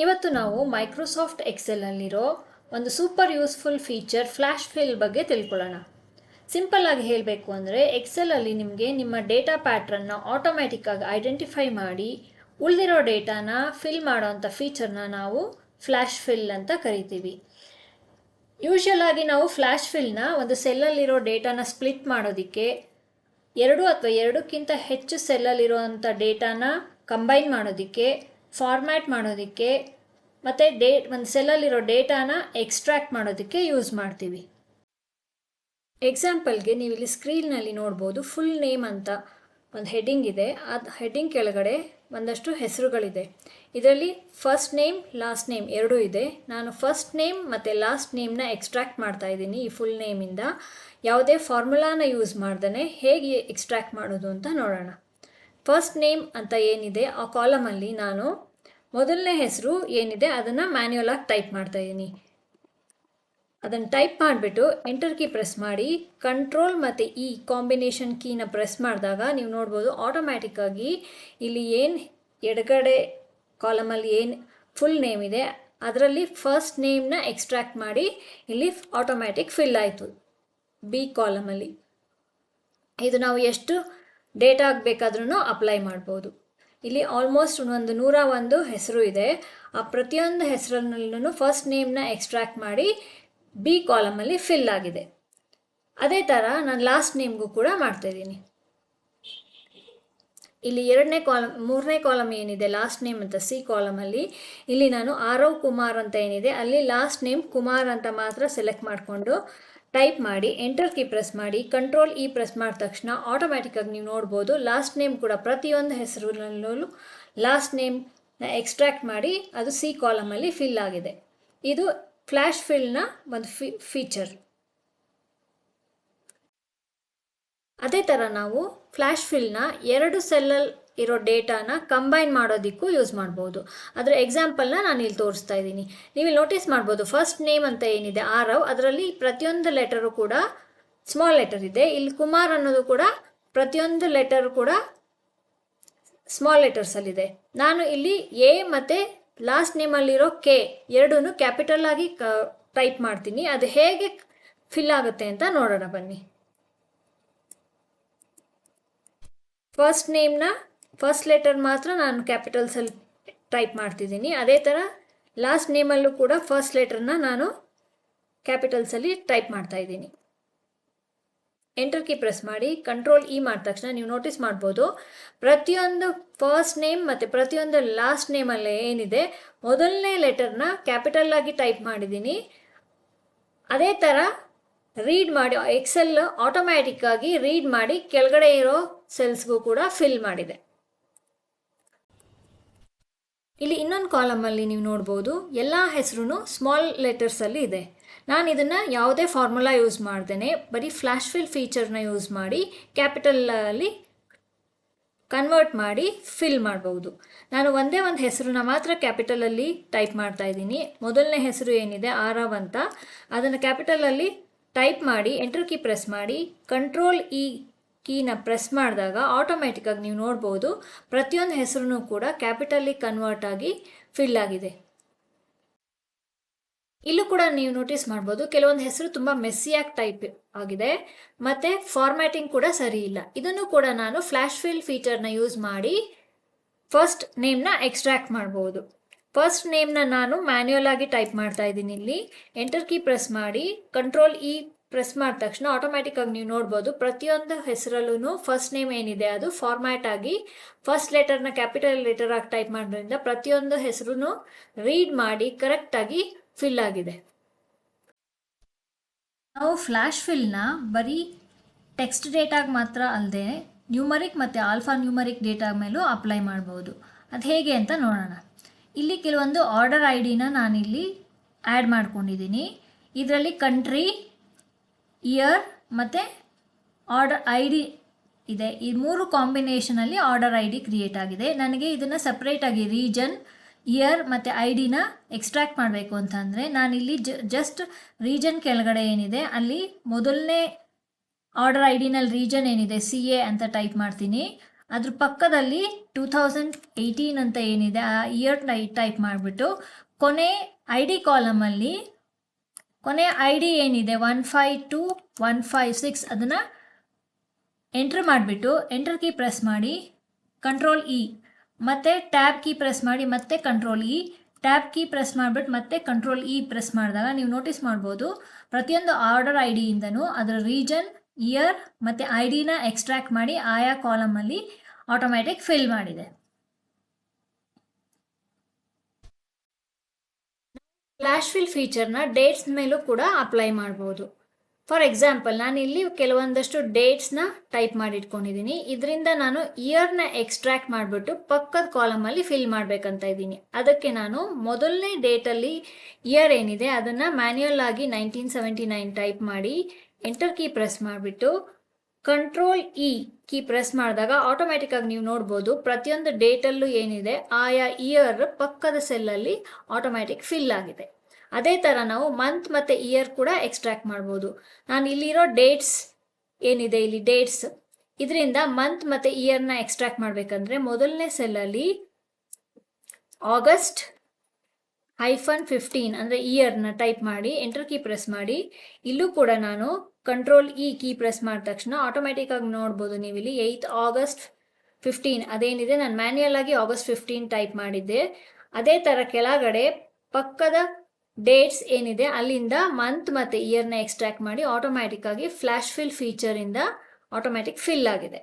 ಇವತ್ತು ನಾವು Microsoft Excel ಅಲ್ಲಿರೋ ಒಂದು super useful feature flash fill ಬಗ್ಗೆ ತಿಳ್ಕೊಳ್ಳೋಣ. ಸಿಂಪಲ್ ಆಗಿ ಹೇಳಬೇಕು ಅಂದರೆ ಎಕ್ಸೆಲ್ ಅಲ್ಲಿ ನಿಮಗೆ ನಿಮ್ಮ ಡೇಟಾ ಪ್ಯಾಟ್ರನ್ನ ಆಟೋಮ್ಯಾಟಿಕ್ ಆಗಿ ಐಡೆಂಟಿಫೈ ಮಾಡಿ ಉಳಿದಿರೋ ಡೇಟಾನ ಫಿಲ್ ಮಾಡೋವಂಥ ಫೀಚರ್ನ ನಾವು ಫ್ಲ್ಯಾಶ್ ಫಿಲ್ ಅಂತ ಕರಿತೀವಿ. ಯೂಶುವಲ್ ಆಗಿ ನಾವು ಫ್ಲ್ಯಾಶ್ ಫಿಲ್ನ ಒಂದು ಸೆಲ್ಲಲ್ಲಿರೋ ಡೇಟಾನ ಸ್ಪ್ಲಿಟ್ ಮಾಡೋದಕ್ಕೆ ಎರಡು ಅಥವಾ ಎರಡಕ್ಕಿಂತ ಹೆಚ್ಚು ಸೆಲ್ಲಲ್ಲಿರುವಂಥ ಡೇಟಾನ ಕಂಬೈನ್ ಮಾಡೋದಕ್ಕೆ, ಫಾರ್ಮ್ಯಾಟ್ ಮಾಡೋದಕ್ಕೆ ಮತ್ತು ಒಂದು ಸೆಲ್ಲಲ್ಲಿರೋ ಡೇಟಾನ ಎಕ್ಸ್ಟ್ರಾಕ್ಟ್ ಮಾಡೋದಕ್ಕೆ ಯೂಸ್ ಮಾಡ್ತೀವಿ. ಎಕ್ಸಾಂಪಲ್ಗೆ ನೀವು ಇಲ್ಲಿ ಸ್ಕ್ರೀನ್ನಲ್ಲಿ ನೋಡ್ಬೋದು ಫುಲ್ ನೇಮ್ ಅಂತ ಒಂದು ಹೆಡ್ಡಿಂಗ್ ಇದೆ. ಅದು ಹೆಡ್ಡಿಂಗ್ ಕೆಳಗಡೆ ಒಂದಷ್ಟು ಹೆಸರುಗಳಿದೆ. ಇದರಲ್ಲಿ ಫಸ್ಟ್ ನೇಮ್ ಲಾಸ್ಟ್ ನೇಮ್ ಎರಡೂ ಇದೆ. ನಾನು ಫಸ್ಟ್ ನೇಮ್ ಮತ್ತು ಲಾಸ್ಟ್ ನೇಮ್ನ ಎಕ್ಸ್ಟ್ರಾಕ್ಟ್ ಮಾಡ್ತಾ ಇದ್ದೀನಿ. ಈ ಫುಲ್ ನೇಮಿಂದ ಯಾವುದೇ ಫಾರ್ಮುಲಾನ ಯೂಸ್ ಮಾಡ್ದೇ ಹೇಗೆ ಎಕ್ಸ್ಟ್ರಾಕ್ಟ್ ಮಾಡೋದು ಅಂತ ನೋಡೋಣ. ಫಸ್ಟ್ ನೇಮ್ ಅಂತ ಏನಿದೆ ಆ ಕಾಲಮಲ್ಲಿ ನಾನು ಮೊದಲನೇ ಹೆಸರು ಏನಿದೆ ಅದನ್ನು ಮ್ಯಾನ್ಯುಯಲ್ ಆಗಿ ಟೈಪ್ ಮಾಡ್ತಾ ಇದ್ದೀನಿ. ಅದನ್ನು ಟೈಪ್ ಮಾಡಿಬಿಟ್ಟು ಎಂಟರ್ ಕೀ ಪ್ರೆಸ್ ಮಾಡಿ ಕಂಟ್ರೋಲ್ ಮತ್ತು ಈ ಕಾಂಬಿನೇಷನ್ ಕೀನ ಪ್ರೆಸ್ ಮಾಡಿದಾಗ ನೀವು ನೋಡ್ಬೋದು ಆಟೋಮ್ಯಾಟಿಕ್ಕಾಗಿ ಇಲ್ಲಿ ಏನು ಎಡಗಡೆ ಕಾಲಮಲ್ಲಿ ಏನು ಫುಲ್ ನೇಮ್ ಇದೆ ಅದರಲ್ಲಿ ಫಸ್ಟ್ ನೇಮ್ನ ಎಕ್ಸ್ಟ್ರಾಕ್ಟ್ ಮಾಡಿ ಇಲ್ಲಿ ಆಟೋಮ್ಯಾಟಿಕ್ ಫಿಲ್ ಆಯಿತು ಬಿ ಕಾಲಮಲ್ಲಿ. ಇದು ನಾವು ಎಷ್ಟು ಡೇಟಾ ಬೇಕಾದ್ರೂ ಅಪ್ಲೈ ಮಾಡ್ಬೋದು. ಇಲ್ಲಿ ಆಲ್ಮೋಸ್ಟ್ ಒಂದು 101 ಹೆಸರು ಇದೆ. ಆ ಪ್ರತಿಯೊಂದು ಹೆಸರಲ್ಲೂ ಫಸ್ಟ್ ನೇಮ್ನ ಎಕ್ಸ್ಟ್ರಾಕ್ಟ್ ಮಾಡಿ ಬಿ ಕಾಲಮಲ್ಲಿ ಫಿಲ್ ಆಗಿದೆ. ಅದೇ ಥರ ನಾನು ಲಾಸ್ಟ್ ನೇಮ್ಗೂ ಕೂಡ ಮಾಡ್ತಾಯಿದ್ದೀನಿ. ಇಲ್ಲಿ ಮೂರನೇ ಕಾಲಮ್ ಏನಿದೆ ಲಾಸ್ಟ್ ನೇಮ್ ಅಂತ ಸಿ ಕಾಲಮಲ್ಲಿ ಇಲ್ಲಿ ನಾನು ಆರವ್ ಕುಮಾರ್ ಅಂತ ಏನಿದೆ ಅಲ್ಲಿ ಲಾಸ್ಟ್ ನೇಮ್ ಕುಮಾರ್ ಅಂತ ಮಾತ್ರ ಸೆಲೆಕ್ಟ್ ಮಾಡಿಕೊಂಡು ಟೈಪ್ ಮಾಡಿ ಎಂಟರ್ ಕೀ ಪ್ರೆಸ್ ಮಾಡಿ ಕಂಟ್ರೋಲ್ ಇ ಪ್ರೆಸ್ ಮಾಡಿದ ತಕ್ಷಣ ಆಟೋಮ್ಯಾಟಿಕ್ಕಾಗಿ ನೀವು ನೋಡ್ಬೋದು ಲಾಸ್ಟ್ ನೇಮ್ ಕೂಡ ಪ್ರತಿಯೊಂದು ಹೆಸರಿನಲ್ಲೂ ಲಾಸ್ಟ್ ನೇಮ್ನ ಎಕ್ಸ್ಟ್ರಾಕ್ಟ್ ಮಾಡಿ ಅದು ಸಿ ಕಾಲಮಲ್ಲಿ ಫಿಲ್ ಆಗಿದೆ. ಇದು ಫ್ಲ್ಯಾಶ್ ಫಿಲ್ನ ಒಂದು ಫೀಚರ್. ಅದೇ ಥರ ನಾವು ಫ್ಲ್ಯಾಶ್ ಫಿಲ್ನ ಎರಡು ಸೆಲ್ಲಲ್ಲಿ ಇರೋ ಡೇಟಾನ ಕಂಬೈನ್ ಮಾಡೋದಕ್ಕೂ ಯೂಸ್ ಮಾಡ್ಬೋದು. ಅದರ ಎಕ್ಸಾಂಪಲ್ನ ನಾನು ಇಲ್ಲಿ ತೋರಿಸ್ತಾ ಇದ್ದೀನಿ. ನೀವು ನೋಟಿಸ್ ಮಾಡ್ಬೋದು ಫಸ್ಟ್ ನೇಮ್ ಅಂತ ಏನಿದೆ ಆರವ್ ಅದರಲ್ಲಿ ಪ್ರತಿಯೊಂದು ಲೆಟರು ಕೂಡ ಸ್ಮಾಲ್ ಲೆಟರ್ ಇದೆ. ಇಲ್ಲಿ ಕುಮಾರ್ ಅನ್ನೋದು ಕೂಡ ಪ್ರತಿಯೊಂದು ಲೆಟರ್ ಕೂಡ ಸ್ಮಾಲ್ ಲೆಟರ್ಸಲ್ಲಿದೆ. ನಾನು ಇಲ್ಲಿ ಎ ಮತ್ತು ಲಾಸ್ಟ್ ನೇಮಲ್ಲಿರೋ ಕೆ ಎರಡೂ ಕ್ಯಾಪಿಟಲ್ ಆಗಿ ಟೈಪ್ ಮಾಡ್ತೀನಿ. ಅದು ಹೇಗೆ ಫಿಲ್ ಆಗುತ್ತೆ ಅಂತ ನೋಡೋಣ ಬನ್ನಿ. ಫಸ್ಟ್ ನೇಮ್ನ ಫಸ್ಟ್ ಲೆಟರ್ ಮಾತ್ರ ನಾನು ಕ್ಯಾಪಿಟಲ್ಸಲ್ಲಿ ಟೈಪ್ ಮಾಡ್ತಿದ್ದೀನಿ. ಅದೇ ಥರ ಲಾಸ್ಟ್ ನೇಮಲ್ಲೂ ಕೂಡ ಫಸ್ಟ್ ಲೆಟರ್ನ ನಾನು ಕ್ಯಾಪಿಟಲ್ಸಲ್ಲಿ ಟೈಪ್ ಮಾಡ್ತಾ ಇದ್ದೀನಿ. ಎಂಟರ್ ಕೀ ಪ್ರೆಸ್ ಮಾಡಿ ಕಂಟ್ರೋಲ್ ಇ ಮಾಡಿದ ತಕ್ಷಣ ನೀವು ನೋಟಿಸ್ ಮಾಡ್ಬೋದು ಪ್ರತಿಯೊಂದು ಫಸ್ಟ್ ನೇಮ್ ಮತ್ತು ಪ್ರತಿಯೊಂದು ಲಾಸ್ಟ್ ನೇಮಲ್ಲಿ ಏನಿದೆ ಮೊದಲನೇ ಲೆಟರ್ನ ಕ್ಯಾಪಿಟಲ್ ಆಗಿ ಟೈಪ್ ಮಾಡಿದ್ದೀನಿ. ಅದೇ ಥರ ರೀಡ್ ಮಾಡಿ ಎಕ್ಸೆಲ್ ಆಟೋಮ್ಯಾಟಿಕ್ಕಾಗಿ ರೀಡ್ ಮಾಡಿ ಕೆಳಗಡೆ ಇರೋ ಸೆಲ್ಸ್ಗೂ ಕೂಡ ಫಿಲ್ ಮಾಡಿದೆ. ಇಲ್ಲಿ ಇನ್ನೊಂದು ಕಾಲಮಲ್ಲಿ ನೀವು ನೋಡ್ಬೋದು ಎಲ್ಲ ಹೆಸರು ಸ್ಮಾಲ್ ಲೆಟರ್ಸಲ್ಲಿ ಇದೆ. ನಾನು ಇದನ್ನು ಯಾವುದೇ ಫಾರ್ಮುಲಾ ಯೂಸ್ ಮಾಡ್ದೇನೆ ಬರೀ ಫ್ಲ್ಯಾಶ್ ಫಿಲ್ ಫೀಚರ್ನ ಯೂಸ್ ಮಾಡಿ ಕ್ಯಾಪಿಟಲಲ್ಲಿ ಕನ್ವರ್ಟ್ ಮಾಡಿ ಫಿಲ್ ಮಾಡ್ಬೋದು. ನಾನು ಒಂದೇ ಒಂದು ಹೆಸರನ್ನ ಮಾತ್ರ ಕ್ಯಾಪಿಟಲಲ್ಲಿ ಟೈಪ್ ಮಾಡ್ತಾ ಇದ್ದೀನಿ. ಮೊದಲನೇ ಹೆಸರು ಏನಿದೆ ಆರವ್ ಅಂತ ಅದನ್ನು ಕ್ಯಾಪಿಟಲಲ್ಲಿ ಟೈಪ್ ಮಾಡಿ ಎಂಟರ್ ಕೀ ಪ್ರೆಸ್ ಮಾಡಿ ಕಂಟ್ರೋಲ್ ಇ ಕೀನ ಪ್ರೆಸ್ ಮಾಡಿದಾಗ ಆಟೋಮ್ಯಾಟಿಕ್ಕಾಗಿ ನೀವು ನೋಡ್ಬೋದು ಪ್ರತಿಯೊಂದು ಹೆಸರು ಕೂಡ ಕ್ಯಾಪಿಟಲ್ಲಿ ಕನ್ವರ್ಟ್ ಆಗಿ ಫಿಲ್ ಆಗಿದೆ. ಇಲ್ಲೂ ಕೂಡ ನೀವು ನೋಟಿಸ್ ಮಾಡ್ಬೋದು ಕೆಲವೊಂದು ಹೆಸರು ತುಂಬ ಮೆಸ್ಸಿಯಾಗಿ ಟೈಪ್ ಆಗಿದೆ ಮತ್ತು ಫಾರ್ಮ್ಯಾಟಿಂಗ್ ಕೂಡ ಸರಿ ಇಲ್ಲ. ಇದನ್ನು ಕೂಡ ನಾನು ಫ್ಲ್ಯಾಶ್ ಫಿಲ್ ಫೀಚರ್ನ ಯೂಸ್ ಮಾಡಿ ಫಸ್ಟ್ ನೇಮ್ನ ಎಕ್ಸ್ಟ್ರಾಕ್ಟ್ ಮಾಡ್ಬೋದು. ಫಸ್ಟ್ ನೇಮ್ನ ನಾನು ಮ್ಯಾನ್ಯುಯಲ್ ಆಗಿ ಟೈಪ್ ಮಾಡ್ತಾ ಇದ್ದೀನಿ. ಇಲ್ಲಿ ಎಂಟರ್ ಕೀ ಪ್ರೆಸ್ ಮಾಡಿ ಕಂಟ್ರೋಲ್ ಇ ಪ್ರೆಸ್ ಮಾಡಿದ ತಕ್ಷಣ ಆಟೋಮ್ಯಾಟಿಕ್ಕಾಗಿ ನೀವು ನೋಡ್ಬೋದು ಪ್ರತಿಯೊಂದು ಹೆಸರಲ್ಲೂ ಫಸ್ಟ್ ನೇಮ್ ಏನಿದೆ ಅದು ಫಾರ್ಮ್ಯಾಟ್ ಆಗಿ ಫಸ್ಟ್ ಲೆಟರ್ನ ಕ್ಯಾಪಿಟಲ್ ಲೆಟರ್ ಆಗಿ ಟೈಪ್ ಮಾಡೋದ್ರಿಂದ ಪ್ರತಿಯೊಂದು ಹೆಸರು ರೀಡ್ ಮಾಡಿ ಕರೆಕ್ಟಾಗಿ ಫಿಲ್ ಆಗಿದೆ. ನಾವು ಫ್ಲ್ಯಾಶ್ ಫಿಲ್ನ ಬರೀ ಟೆಕ್ಸ್ಟ್ ಡೇಟಾಗೆ ಮಾತ್ರ ಅಲ್ಲದೆ ನ್ಯೂಮರಿಕ್ ಮತ್ತು ಆಲ್ಫಾ ನ್ಯೂಮರಿಕ್ ಡೇಟಾ ಮೇಲೂ ಅಪ್ಲೈ ಮಾಡ್ಬೋದು. ಅದು ಹೇಗೆ ಅಂತ ನೋಡೋಣ. ಇಲ್ಲಿ ಕೆಲವೊಂದು ಆರ್ಡರ್ ಐ ಡಿನ ನಾನಿಲ್ಲಿ ಆ್ಯಡ್ ಮಾಡ್ಕೊಂಡಿದ್ದೀನಿ. ಇದರಲ್ಲಿ ಕಂಟ್ರಿ, ಇಯರ್ ಮತ್ತು ಆರ್ಡರ್ ಐ ಡಿ ಇದೆ. ಈ ಮೂರು ಕಾಂಬಿನೇಷನಲ್ಲಿ ಆರ್ಡರ್ ಐ ಡಿ ಕ್ರಿಯೇಟ್ ಆಗಿದೆ. ನನಗೆ ಇದನ್ನು ಸಪ್ರೇಟಾಗಿ ರೀಜನ್, ಇಯರ್ ಮತ್ತು ಐ ಡಿನ ಎಕ್ಸ್ಟ್ರಾಕ್ಟ್ ಮಾಡಬೇಕು ಅಂತಂದರೆ ನಾನಿಲ್ಲಿ ಜಸ್ಟ್ ರೀಜನ್ ಕೆಳಗಡೆ ಏನಿದೆ ಅಲ್ಲಿ ಮೊದಲನೇ ಆರ್ಡರ್ ಐ ಡಿನಲ್ಲಿ ರೀಜನ್ ಏನಿದೆ ಸಿ ಎ ಅಂತ ಟೈಪ್ ಮಾಡ್ತೀನಿ. ಅದ್ರ ಪಕ್ಕದಲ್ಲಿ 2018 ಅಂತ ಏನಿದೆ ಆ ಇಯರ್ ಟೈಪ್ ಮಾಡಿಬಿಟ್ಟು ಕೊನೆ ID ಕಾಲಮಲ್ಲಿ ಕೊನೆ ID ಏನಿದೆ 152156 ಅದನ್ನು ಎಂಟ್ರ್ ಮಾಡಿಬಿಟ್ಟು ಎಂಟರ್ ಕೀ ಪ್ರೆಸ್ ಮಾಡಿ ಕಂಟ್ರೋಲ್ ಇ, ಮತ್ತು ಟ್ಯಾಬ್ ಕೀ ಪ್ರೆಸ್ ಮಾಡಿ ಮತ್ತೆ control E, tab key press ಮಾಡಿಬಿಟ್ಟು ಮತ್ತೆ ಕಂಟ್ರೋಲ್ ಇ ಪ್ರೆಸ್ ಮಾಡಿದಾಗ ನೀವು ನೋಟಿಸ್ ಮಾಡ್ಬೋದು ಪ್ರತಿಯೊಂದು ಆರ್ಡರ್ IDಯಿಂದನೂ ಅದರ ರೀಜನ್, ಇಯರ್ ಮತ್ತು IDನ ಎಕ್ಸ್ಟ್ರಾಕ್ಟ್ ಮಾಡಿ ಆಯಾ ಕಾಲಮಲ್ಲಿ ಆಟೋಮ್ಯಾಟಿಕ್ ಫಿಲ್ ಮಾಡಿದೆ. ಫ್ಲ್ಯಾಶ್ ಫಿಲ್ ಫೀಚರ್ನ ಡೇಟ್ಸ್ ಮೇಲೂ ಕೂಡ ಅಪ್ಲೈ ಮಾಡ್ಬೋದು. ಫಾರ್ ಎಕ್ಸಾಂಪಲ್ ನಾನು ಇಲ್ಲಿ ಕೆಲವೊಂದಷ್ಟು ಡೇಟ್ಸ್ನ ಟೈಪ್ ಮಾಡಿ ಇಟ್ಕೊಂಡಿದ್ದೀನಿ. ಇದರಿಂದ ನಾನು ಇಯರ್ನ ಎಕ್ಸ್ಟ್ರಾಕ್ಟ್ ಮಾಡಿಬಿಟ್ಟು ಪಕ್ಕದ ಕಾಲಮಲ್ಲಿ ಫಿಲ್ ಮಾಡಬೇಕಂತ ಇದ್ದೀನಿ. ಅದಕ್ಕೆ ನಾನು ಮೊದಲನೇ ಡೇಟಲ್ಲಿ ಇಯರ್ ಏನಿದೆ ಅದನ್ನು ಮ್ಯಾನ್ಯುಯಲ್ ಆಗಿ 1979 ಟೈಪ್ ಮಾಡಿ ಎಂಟರ್ ಕೀ ಪ್ರೆಸ್ ಮಾಡಿಬಿಟ್ಟು ಕಂಟ್ರೋಲ್ ಇ ಕೀ ಪ್ರೆಸ್ ಮಾಡಿದಾಗ ಆಟೋಮ್ಯಾಟಿಕ್ಕಾಗಿ ನೀವು ನೋಡ್ಬೋದು ಪ್ರತಿಯೊಂದು ಡೇಟಲ್ಲೂ ಏನಿದೆ ಆಯಾ ಇಯರ್ ಪಕ್ಕದ ಸೆಲ್ಲಲ್ಲಿ ಆಟೋಮ್ಯಾಟಿಕ್ ಫಿಲ್ ಆಗಿದೆ. ಅದೇ ಥರ ನಾವು ಮಂತ್ ಮತ್ತು ಇಯರ್ ಕೂಡ ಎಕ್ಸ್ಟ್ರಾಕ್ಟ್ ಮಾಡ್ಬೋದು. ನಾನು ಇಲ್ಲಿರೋ ಡೇಟ್ಸ್ ಏನಿದೆ ಇಲ್ಲಿ ಡೇಟ್ಸ್ ಇದರಿಂದ ಮಂತ್ ಮತ್ತು ಇಯರ್ನ ಎಕ್ಸ್ಟ್ರಾಕ್ಟ್ ಮಾಡಬೇಕಂದ್ರೆ ಮೊದಲನೇ ಸೆಲ್ಲಲ್ಲಿ August 15 ಅಂದರೆ ಇಯರ್ನ ಟೈಪ್ ಮಾಡಿ ಎಂಟರ್ ಕೀ ಪ್ರೆಸ್ ಮಾಡಿ ಇಲ್ಲೂ ಕೂಡ ನಾನು ಕಂಟ್ರೋಲ್ ಇ ಕೀ ಪ್ರೆಸ್ ಮಾಡಿದ ತಕ್ಷಣ ಆಟೋಮ್ಯಾಟಿಕ್ಕಾಗಿ ನೋಡ್ಬೋದು ನೀವು ಇಲ್ಲಿ 8th August 15 ಅದೇನಿದೆ ನಾನು ಮ್ಯಾನ್ಯುಯಲ್ ಆಗಿ August 15 ಟೈಪ್ ಮಾಡಿದ್ದೆ. ಅದೇ ಥರ ಕೆಳಗಡೆ ಪಕ್ಕದ ಡೇಟ್ಸ್ ಏನಿದೆ ಅಲ್ಲಿಂದ ಮಂತ್ ಮತ್ತು ಇಯರ್ನ ಎಕ್ಸ್ಟ್ರಾಕ್ಟ್ ಮಾಡಿ ಆಟೋಮ್ಯಾಟಿಕ್ಕಾಗಿ ಫ್ಲ್ಯಾಶ್ ಫಿಲ್ ಫೀಚರಿಂದ ಆಟೋಮ್ಯಾಟಿಕ್ ಫಿಲ್ ಆಗಿದೆ.